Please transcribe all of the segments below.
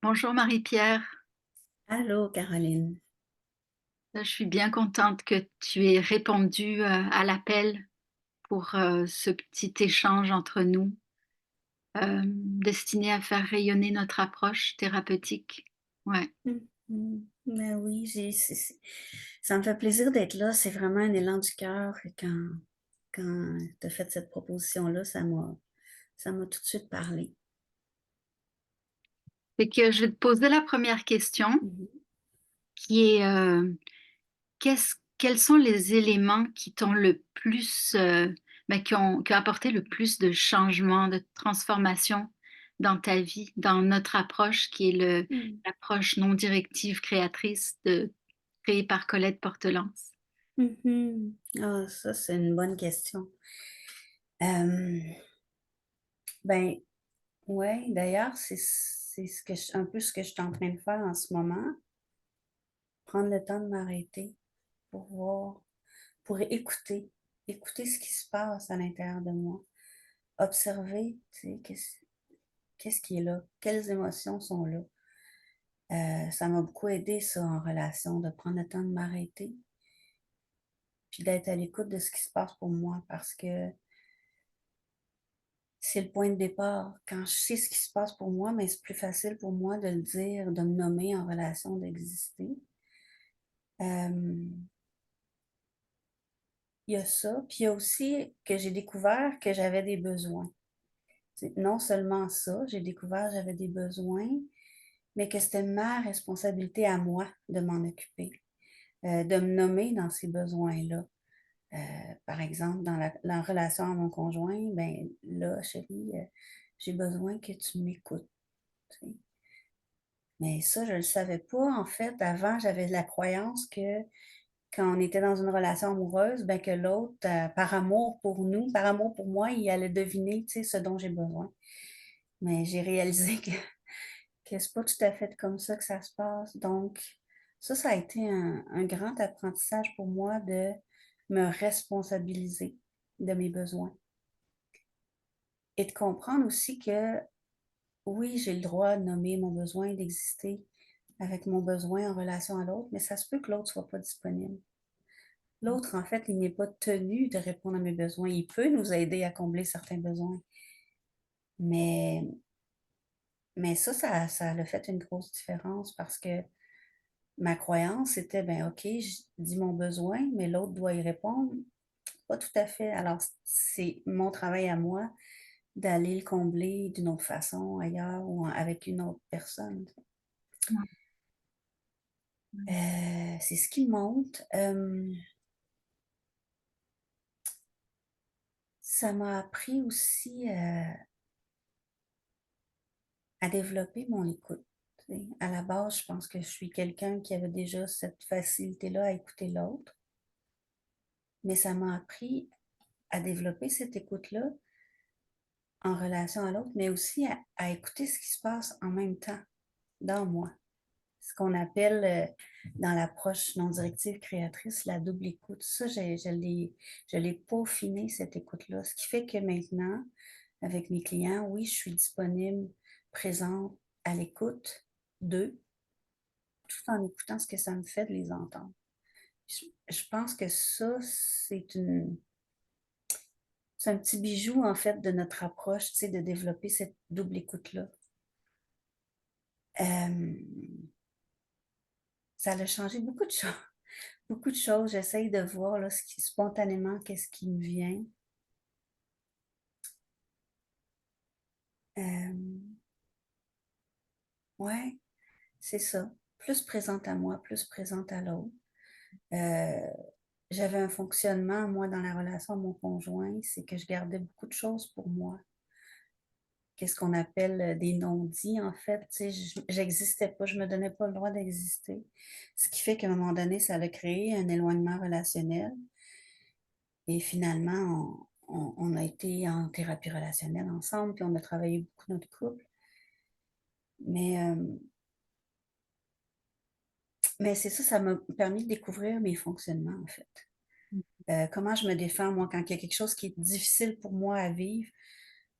Bonjour Marie-Pierre. Allô, Caroline. Je suis bien contente que tu aies répondu à l'appel pour ce petit échange entre nous, destiné à faire rayonner notre approche thérapeutique. Ouais. Ben oui, ça me fait plaisir d'être là. C'est vraiment un élan du cœur. Quand tu as fait cette proposition-là, ça m'a tout de suite parlé. Et que je vais te poser la première question, Mhm. qui est quels sont les éléments qui t'ont le plus, qui ont apporté le plus de changements, de transformation dans ta vie, dans notre approche, qui est Mm. l'approche non directive créatrice créée par Colette Portelance. Mhm. Ah, ça, c'est une bonne question. Euh, ben, ouais, d'ailleurs, c'est un peu ce que je suis en train de faire en ce moment. Prendre le temps de m'arrêter pour voir, pour écouter ce qui se passe à l'intérieur de moi. Observer, tu sais, qu'est-ce qui est là, quelles émotions sont là. Ça m'a beaucoup aidé, ça, en relation, de prendre le temps de m'arrêter, puis d'être à l'écoute de ce qui se passe pour moi, parce que c'est le point de départ. Quand je sais ce qui se passe pour moi, mais c'est plus facile pour moi de le dire, de me nommer en relation, d'exister. Euh, il y a ça, puis il y a aussi que j'ai découvert que j'avais des besoins. Non seulement ça, j'ai découvert que j'avais des besoins, mais que c'était ma responsabilité à moi de m'en occuper, de me nommer dans ces besoins-là. Par exemple, dans la relation à mon conjoint, ben là, chérie, j'ai besoin que tu m'écoutes. Tu sais. Mais ça, je ne le savais pas. En fait, avant, j'avais la croyance que quand on était dans une relation amoureuse, ben que l'autre, par amour pour nous, par amour pour moi, il allait deviner, tu sais, ce dont j'ai besoin. Mais j'ai réalisé que c'est pas tout à fait comme ça que ça se passe. Donc, ça a été un grand apprentissage pour moi de me responsabiliser de mes besoins et de comprendre aussi que oui, j'ai le droit de nommer mon besoin, d'exister avec mon besoin en relation à l'autre, mais ça se peut que l'autre soit pas disponible. L'autre, en fait, il n'est pas tenu de répondre à mes besoins. Il peut nous aider à combler certains besoins, mais, mais ça a fait une grosse différence parce que ma croyance était, ben OK, je dis mon besoin, mais l'autre doit y répondre. Pas tout à fait. Alors, c'est mon travail à moi d'aller le combler d'une autre façon, ailleurs ou avec une autre personne. C'est ce qui monte. Ça m'a appris aussi à développer mon écoute. Tu sais. À la base, je pense que je suis quelqu'un qui avait déjà cette facilité-là à écouter l'autre, mais ça m'a appris à développer cette écoute-là en relation à l'autre, mais aussi à écouter ce qui se passe en même temps dans moi. Ce qu'on appelle dans l'approche non directive créatrice la double écoute. Ça, je l'ai peaufiné, cette écoute-là. Ce qui fait que maintenant, avec mes clients, oui, je suis disponible, présente, à l'écoute d'eux, tout en écoutant ce que ça me fait de les entendre. Je pense que ça, c'est un petit bijou, en fait, de notre approche, tu sais, de développer cette double écoute-là. Euh, Ça a changé beaucoup de choses. Beaucoup de choses. J'essaye de voir là, spontanément qu'est-ce qui me vient. Euh, ouais, c'est ça. Plus présente à moi, plus présente à l'autre. Euh, J'avais un fonctionnement, moi, dans la relation à mon conjoint, c'est que je gardais beaucoup de choses pour moi. Qu'est-ce qu'on appelle des non-dits, en fait. Tu sais, j'existais pas, je me donnais pas le droit d'exister. Ce qui fait qu'à un moment donné, ça a créé un éloignement relationnel. Et finalement, on a été en thérapie relationnelle ensemble, puis on a travaillé beaucoup notre couple. Mais, mais c'est ça, ça m'a permis de découvrir mes fonctionnements, en fait. Comment je me défends, moi, quand il y a quelque chose qui est difficile pour moi à vivre,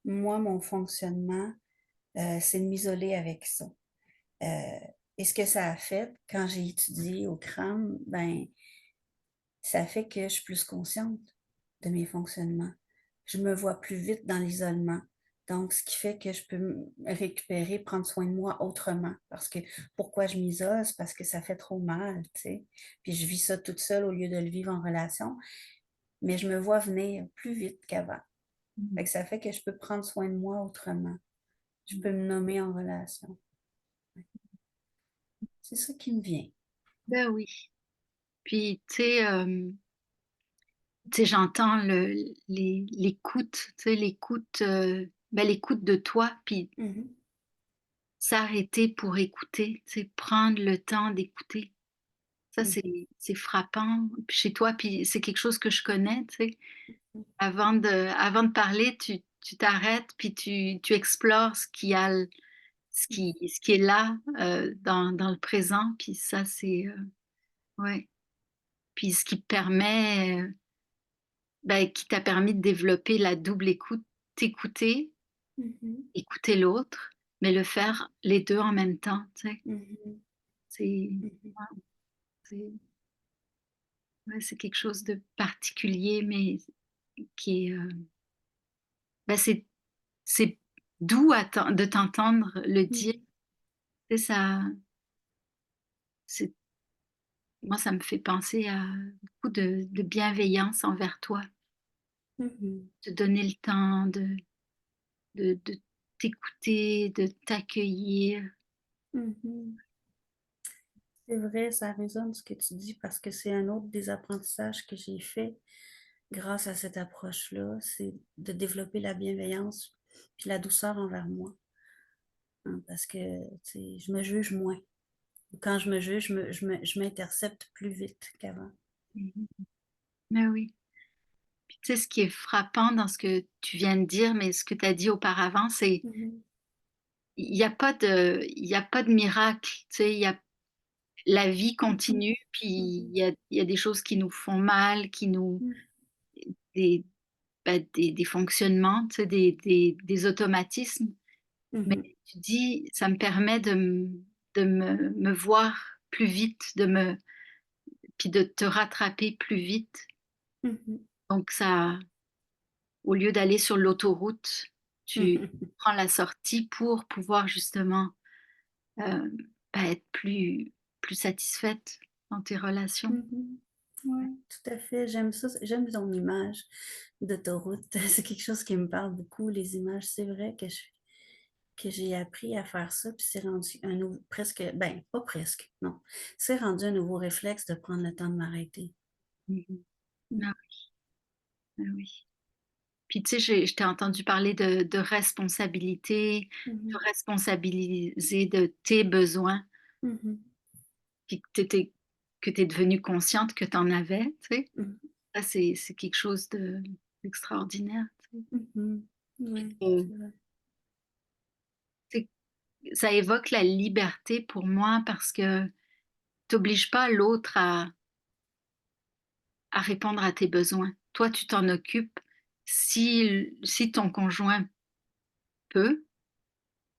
moi, mon fonctionnement, c'est de m'isoler avec ça. Et ce que ça a fait quand j'ai étudié au CRAM, ben, ça fait que je suis plus consciente de mes fonctionnements. Je me vois plus vite dans l'isolement. Donc, ce qui fait que je peux me récupérer, prendre soin de moi autrement. Parce que pourquoi je m'isole? C'est parce que ça fait trop mal, tu sais. Puis je vis ça toute seule au lieu de le vivre en relation. Mais je me vois venir plus vite qu'avant. Fait Mhm. que ça fait que je peux prendre soin de moi autrement. Je peux me nommer en relation. C'est ça qui me vient. Ben oui. Puis, tu sais, j'entends l'écoute, tu sais, l'écoute, ben, l'écoute de toi, puis Mhm, s'arrêter pour écouter, tu sais, prendre le temps d'écouter. Ça, mhm, c'est frappant chez toi, puis c'est quelque chose que je connais, tu sais. Avant de parler, tu t'arrêtes, puis tu explores ce qui a, ce qui est là dans le présent, puis ça, ouais. Puis ce qui permet, ben, qui t'a permis de développer la double écoute, t'écouter, mhm, écouter l'autre, mais le faire les deux en même temps, tu sais. mhm, C'est, mhm, ouais, c'est, ouais, c'est quelque chose de particulier, mais qui est, ben, c'est doux de t'entendre le dire. mhm, Tu sais, c'est, moi, ça me fait penser à beaucoup de bienveillance envers toi, mhm, de donner le temps de t'écouter, de t'accueillir. mhm. C'est vrai, ça résonne ce que tu dis parce que c'est un autre des apprentissages que j'ai fait grâce à cette approche-là, c'est de développer la bienveillance puis la douceur envers moi. Hein, parce que tu sais, je me juge moins. Quand je me juge, je m'intercepte plus vite qu'avant. Mhm. Mais oui. Puis, tu sais, ce qui est frappant dans ce que tu viens de dire, mais ce que tu as dit auparavant, c'est Mhm, il y a pas de miracle. Tu sais, la vie mhm, continue, puis mhm, il y a des choses qui nous font mal, des, des fonctionnements, tu sais, des automatismes. Mais mhm, tu dis, ça me permet me voir plus vite, puis de te rattraper plus vite. mhm, Donc ça, au lieu d'aller sur l'autoroute, tu mhm, prends la sortie pour pouvoir justement euh, être plus satisfaite dans tes relations. mhm. Ouais, tout à fait. J'aime ça. J'aime ton image d'autoroute. C'est quelque chose qui me parle beaucoup, les images. C'est vrai que j'ai appris à faire ça, puis c'est rendu un nouveau, presque, ben, pas presque, non. C'est rendu un nouveau réflexe de prendre le temps de m'arrêter. Mhm. Mm. Ah, ah oui. Puis tu sais, je t'ai entendu parler de responsabilité, de Mhm, responsabiliser de tes besoins, mhm, puis que t'es devenue consciente que tu en avais, tu sais. mhm, Ça, c'est quelque chose d'extraordinaire, tu sais. mhm. Ouais, Euh, c'est vrai. c'est- Ça évoque la liberté pour moi parce que t'obliges pas l'autre à répondre à tes besoins. Toi, tu t'en occupes. Si ton conjoint peut,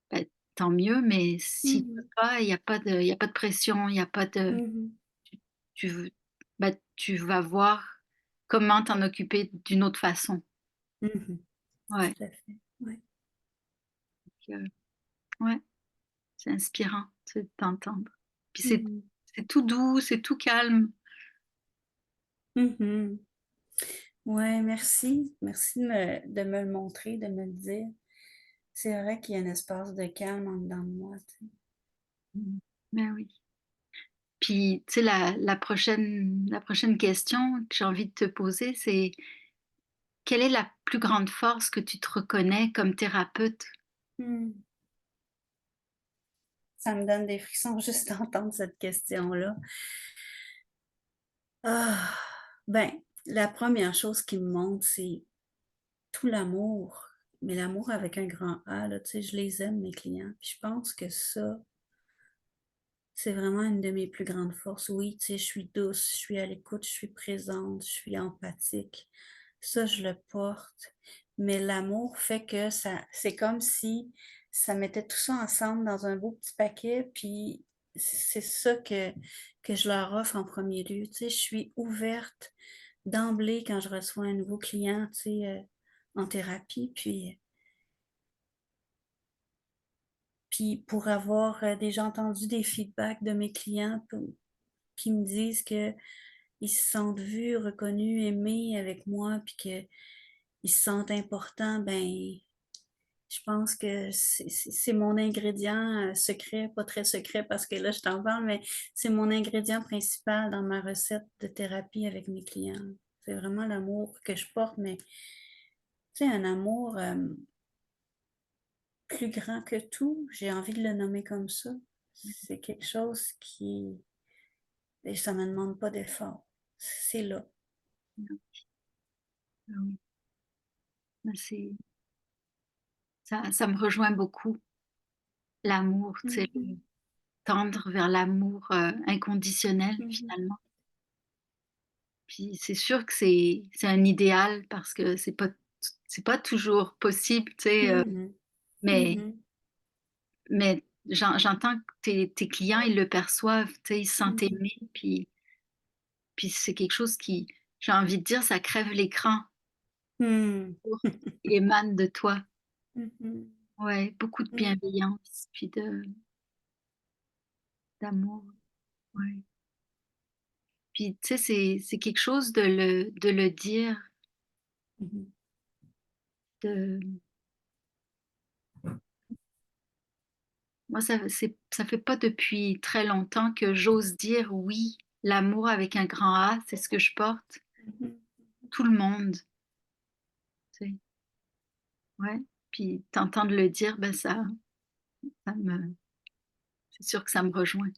ben, tant mieux, mais s'il peut Mhm, pas, il y a pas de pression, il y a pas de, mhm, tu, tu, veux- ben, tu vas voir comment t'en occuper d'une autre façon. mhm. Ouais. Tout à fait. Ouais. Donc, ouais, c'est inspirant, tu sais, de t'entendre. Puis Mhm, c'est tout doux, c'est tout calme. mhm. Ouais, merci. Merci de me le montrer, de me le dire. C'est vrai qu'il y a un espace de calme en dedans de moi, tu sais. Mm. Ben oui. Puis, tu sais, la prochaine question que j'ai envie de te poser, c'est quelle est la plus grande force que tu te reconnais comme thérapeute? Hmm. Ça me donne des frissons juste d'entendre cette question-là. Ah, ben, la première chose qui me monte, c'est tout l'amour, mais l'amour avec un grand A, là, tu sais, je les aime, mes clients. Puis je pense que ça, c'est vraiment une de mes plus grandes forces. Oui, tu sais, je suis douce, je suis à l'écoute, je suis présente, je suis empathique. Ça, je le porte. Mais l'amour fait que ça, c'est comme si ça mettait tout ça ensemble dans un beau petit paquet, puis c'est ça que je leur offre en premier lieu. Tu sais, je suis ouverte d'emblée quand je reçois un nouveau client, tu sais, en thérapie, puis pour avoir déjà entendu des feedbacks de mes clients qui me disent que ils se sentent vus, reconnus, aimés avec moi, puis qu'ils se sentent importants, ben je pense que c'est mon ingrédient secret, pas très secret parce que là, je t'en parle, mais c'est mon ingrédient principal dans ma recette de thérapie avec mes clients. C'est vraiment l'amour que je porte, mais tu sais, un amour plus grand que tout, j'ai envie de le nommer comme ça. C'est quelque chose qui, et ça me demande pas d'effort. C'est là. Ah oui. Ben, ça me rejoint beaucoup, l'amour, tu sais, Mhm, tendre vers l'amour inconditionnel mhm, finalement. Puis c'est sûr que c'est un idéal parce que c'est pas toujours possible, tu sais, mhm, mais mhm, j'entends que tes clients ils le perçoivent, tu sais, ils se sentent mhm, aimés, puis c'est quelque chose qui, j'ai envie de dire, ça crève l'écran mhm, pour qui émane de toi. mhm, Ouais, beaucoup de mhm, bienveillance, puis de d'amour. Ouais. Puis tu sais, c'est quelque chose de le dire, mhm. de moi ça fait pas depuis très longtemps que j'ose dire oui, l'amour avec un grand A, c'est ce que je porte. Mhm. Tout le monde, tu sais. Ouais. Puis t'entendre le dire, ben ça me c'est sûr que ça me rejoint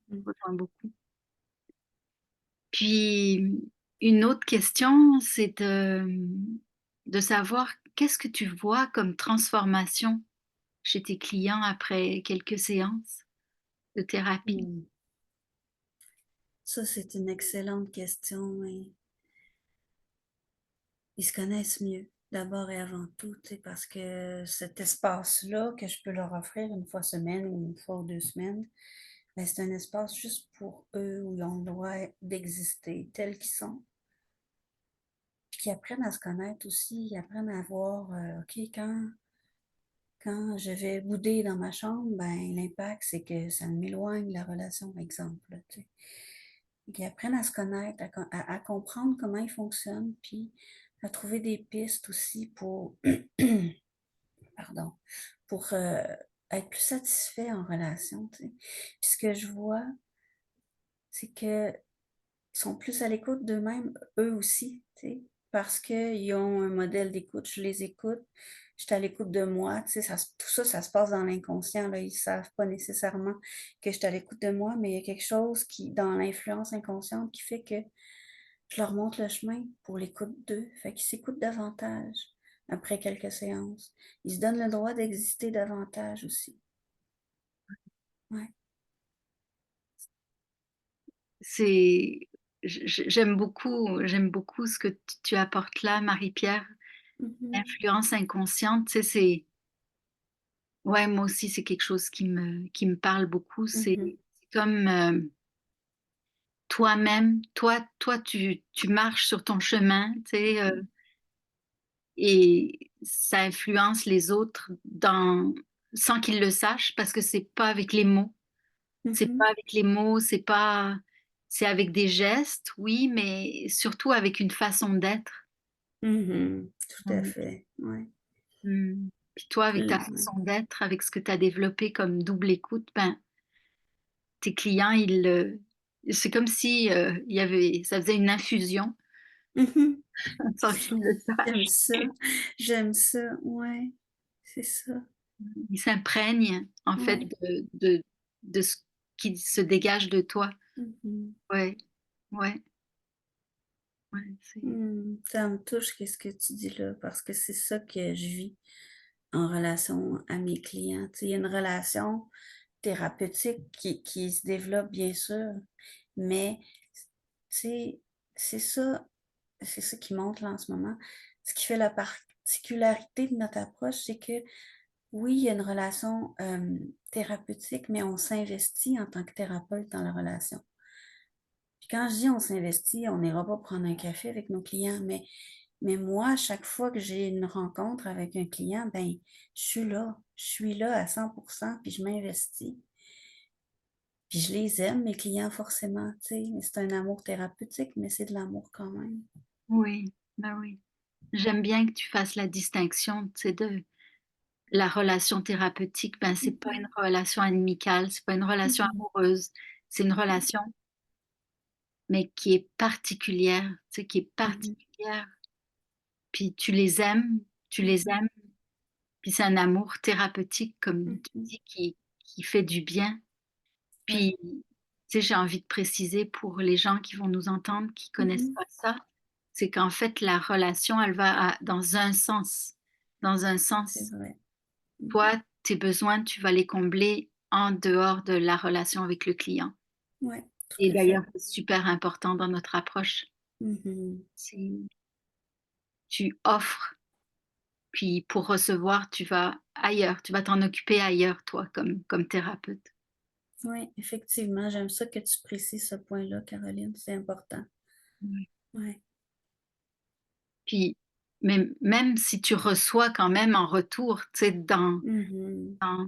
beaucoup. Puis une autre question, c'est de savoir qu'est-ce que tu vois comme transformation chez tes clients après quelques séances de thérapie? Mhm. Ça, c'est une excellente question. Et ils se connaissent mieux, d'abord et avant tout, tu sais, parce que cet espace-là que je peux leur offrir une fois semaine ou une fois ou 2 semaines, ben, c'est un espace juste pour eux où ils ont le droit d'exister tels qu'ils sont. Puis qu'ils apprennent à se connaître aussi, ils apprennent à voir, OK, quand je vais bouder dans ma chambre, ben, l'impact, c'est que ça m'éloigne de la relation, exemple, là, tu sais. Ils apprennent à se connaître, à comprendre comment ils fonctionnent, puis à trouver des pistes aussi pour, pardon, pour être plus satisfait en relation, tu sais. Puis ce que je vois, c'est que sont plus à l'écoute d'eux-mêmes, eux aussi, tu sais, parce qu'ils ont un modèle d'écoute, je les écoute, je suis à l'écoute de moi, tu sais, tout ça, ça se passe dans l'inconscient, là, ils ne savent pas nécessairement que je suis à l'écoute de moi, mais il y a quelque chose qui, dans l'influence inconsciente, qui fait que je leur montre le chemin pour l'écoute d'eux, fait qu'ils s'écoutent davantage après quelques séances. Ils se donnent le droit d'exister davantage aussi. Ouais. C'est j'aime beaucoup ce que tu apportes là, Marie-Pierre. Mhm. L'influence inconsciente, tu sais, c'est ouais, moi aussi, c'est quelque chose qui me parle beaucoup. Mhm. C'est comme toi-même, tu marches sur ton chemin, tu sais, Mhm. et ça influence les autres sans qu'ils le sachent parce que c'est pas avec les mots. C'est Mhm. pas avec les mots, c'est avec des gestes, oui, mais surtout avec une façon d'être. Mhm. Tout à Ouais. fait. Ouais. Puis toi, avec ta Ouais. façon d'être, avec ce que tu as développé comme double écoute, ben, tes clients, c'est comme si ça faisait une infusion Mhm. sans qu'ils le J'aime sachent. ça. J'aime ça. Ouais. C'est ça. Ils s'imprègnent, en fait, Ouais. de ce qui se dégage de toi. Mhm. Ouais, ouais, ouais, Ça me touche qu'est-ce que tu dis là, parce que c'est ça que je vis en relation à mes clients. Tu sais, il y a une relation thérapeutique qui se développe, bien sûr, mais tu sais, c'est ça, c'est ça qui monte là en ce moment. Ce qui fait la particularité de notre approche, c'est que Oui, il y a une relation, thérapeutique, mais on s'investit en tant que thérapeute dans la relation. Puis quand je dis on s'investit, on n'ira pas prendre un café avec nos clients, mais moi, à chaque fois que j'ai une rencontre avec un client, ben, je suis là à 100%, puis je m'investis. Puis je les aime, mes clients, forcément, tu sais, c'est un amour thérapeutique, mais c'est de l'amour quand même. Oui, ben oui. J'aime bien que tu fasses la distinction, tu sais, de la relation thérapeutique, ben, c'est pas une Mhm, relation amicale, c'est pas une relation mhm, amoureuse, c'est une relation, mais qui est particulière, tu sais, qui est mhm, particulière. Puis tu les mhm, aimes, puis c'est un amour thérapeutique, comme tu mhm. dis, qui fait du bien. Ouais. Puis, tu sais, j'ai envie de préciser pour les gens qui vont nous entendre, qui connaissent Mhm. pas ça, c'est qu'en fait, la relation, elle va dans un sens. Dans un C'est sens. vrai. Mhm. Toi, tes besoins, tu vas les combler en dehors de la relation avec le client. Ouais, Et tout à d'ailleurs, fait. c'est super important dans notre approche. Mhm. C'est tu offres, puis pour recevoir, tu vas ailleurs, tu vas t'en occuper ailleurs, toi, comme thérapeute. Oui, effectivement, j'aime ça que tu précises ce point-là, Caroline, c'est important. Ouais. Ouais. Puis même si tu reçois quand même en retour, tu sais, Mhm. dans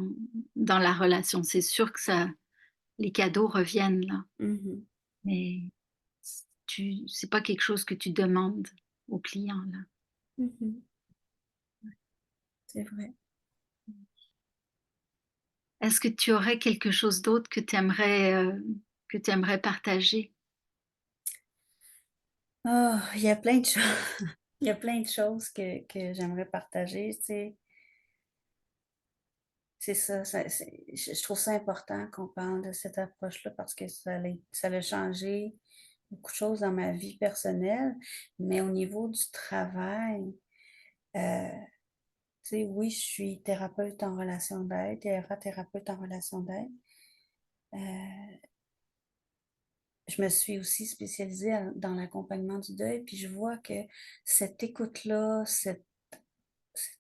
dans la relation, c'est sûr que ça les cadeaux reviennent là, Mhm. mais tu c'est pas quelque chose que tu demandes au client là. Mhm. C'est vrai. Est-ce que tu aurais quelque chose d'autre que tu aimerais partager? Oh, il y a plein de choses. Il y a plein de choses que j'aimerais partager, tu sais. C'est ça, je trouve ça important qu'on parle de cette approche-là parce que ça a changé beaucoup de choses dans ma vie personnelle, mais au niveau du travail, euh, tu sais, oui, je suis thérapeute en relation d'aide, thérapeute en relation d'aide. Euh, je me suis aussi spécialisée dans l'accompagnement du deuil, puis je vois que cette écoute-là, cet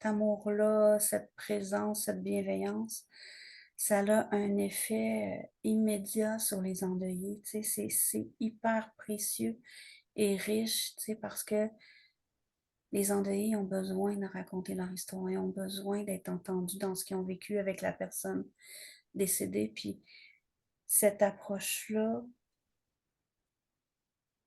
amour-là, cette présence, cette bienveillance, ça a un effet immédiat sur les endeuillés. Tu sais, c'est hyper précieux et riche, tu sais, parce que les endeuillés ont besoin de raconter leur histoire, ils ont besoin d'être entendus dans ce qu'ils ont vécu avec la personne décédée. Puis cette approche-là,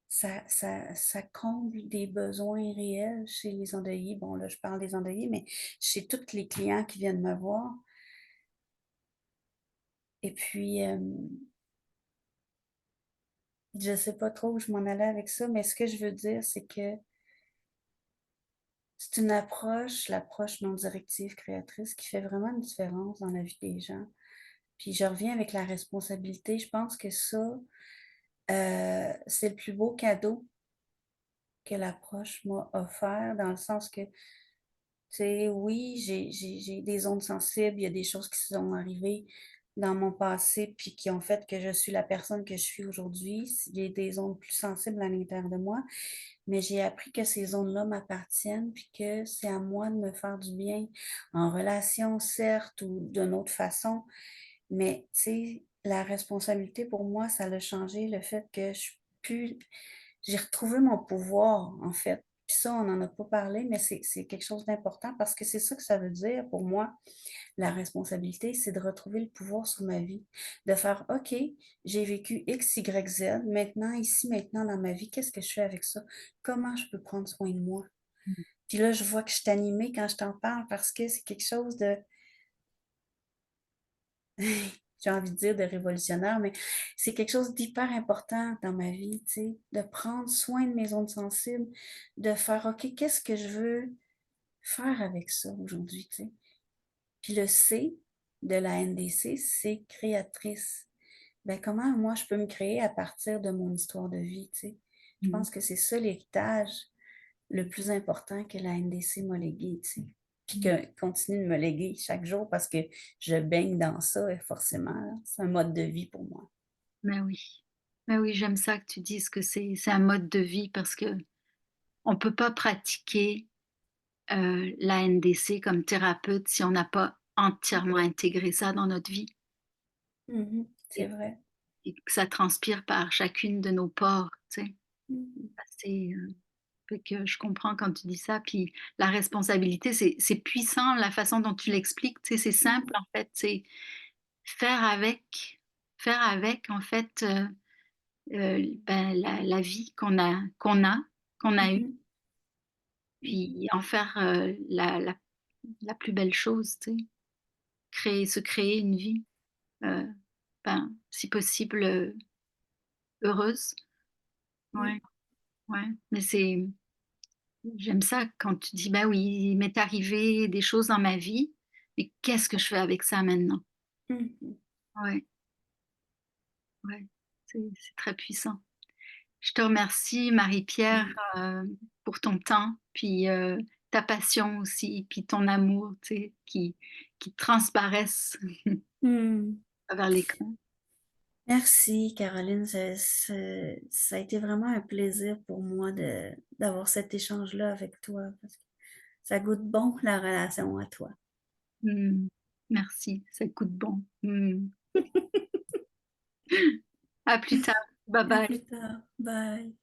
ça comble des besoins réels chez les endeuillés. Bon, là, je parle des endeuillés, mais chez tous les clients qui viennent me voir. Et puis, je sais pas trop où je m'en allais avec ça, mais ce que je veux dire, c'est que c'est une approche, l'approche non directive créatrice, qui fait vraiment une différence dans la vie des gens. Puis je reviens avec la responsabilité. Je pense que ça, c'est le plus beau cadeau que l'approche m'a offert, dans le sens que, tu sais, oui, j'ai des zones sensibles, il y a des choses qui sont arrivées dans mon passé, puis qui ont fait que je suis la personne que je suis aujourd'hui. Il y a des zones plus sensibles à l'intérieur de moi, mais j'ai appris que ces zones-là m'appartiennent, puis que c'est à moi de me faire du bien, en relation, certes, ou d'une autre façon. Mais, tu sais, la responsabilité pour moi, ça l'a changé, le fait que je suis plus j'ai retrouvé mon pouvoir, en fait. Puis ça, on n'en a pas parlé, mais c'est quelque chose d'important parce que c'est ça que ça veut dire pour moi, la responsabilité, c'est de retrouver le pouvoir sur ma vie. De faire, OK, j'ai vécu X, Y, Z. Maintenant, ici, maintenant, dans ma vie, qu'est-ce que je fais avec ça? Comment je peux prendre soin de moi? Mmh. Puis là, je vois que je suis animée quand je t'en parle parce que c'est quelque chose de, j'ai envie de dire de révolutionnaire, mais c'est quelque chose d'hyper important dans ma vie, tu sais, de prendre soin de mes zones sensibles, de faire, OK, qu'est-ce que je veux faire avec ça aujourd'hui, tu sais. Puis le C de la NDC, c'est créatrice. Ben, comment moi je peux me créer à partir de mon histoire de vie, tu sais. Je Mmh. pense que c'est ça l'héritage le plus important que la NDC m'a légué, tu sais. Puis Mmh. que continue de me léguer chaque jour parce que je baigne dans ça, forcément, là. C'est un mode de vie pour moi. Ben oui. Ben oui, j'aime ça que tu dises que c'est un mode de vie parce qu'on peut pas pratiquer, la NDC comme thérapeute si on n'a pas entièrement intégrer ça dans notre vie Mmh. C'est et vrai. et que ça transpire par chacune de nos pores, tu sais? Mmh. C'est, fait que je comprends quand tu dis ça, puis la responsabilité, c'est puissant la façon dont tu l'expliques, tu sais? C'est simple, Mmh. en fait, c'est faire avec faire avec, en fait, ben, la vie qu'on a eue, Mmh. Mmh. puis en faire, la plus belle chose, tu sais? Se créer une vie, heu, ben, si possible, heureuse. Oui. Ouais, ouais, mais c'est j'aime ça quand tu dis: «Bah oui, il m'est arrivé des choses dans ma vie, mais qu'est-ce que je fais avec ça maintenant?» Mmh. Ouais, ouais, c'est très puissant. Je te remercie Marie-Pierre, Mmh. pour ton temps, puis, ta passion aussi, puis ton amour, tu sais, qui transparaissent Mmh. à travers l'écran. Merci Caroline, ça a été vraiment un plaisir pour moi d'avoir cet échange-là avec toi parce que ça goûte bon la relation à toi. Mmh. Merci, ça coûte bon. Mmh. À plus tard. Bye À bye. plus tard. Bye.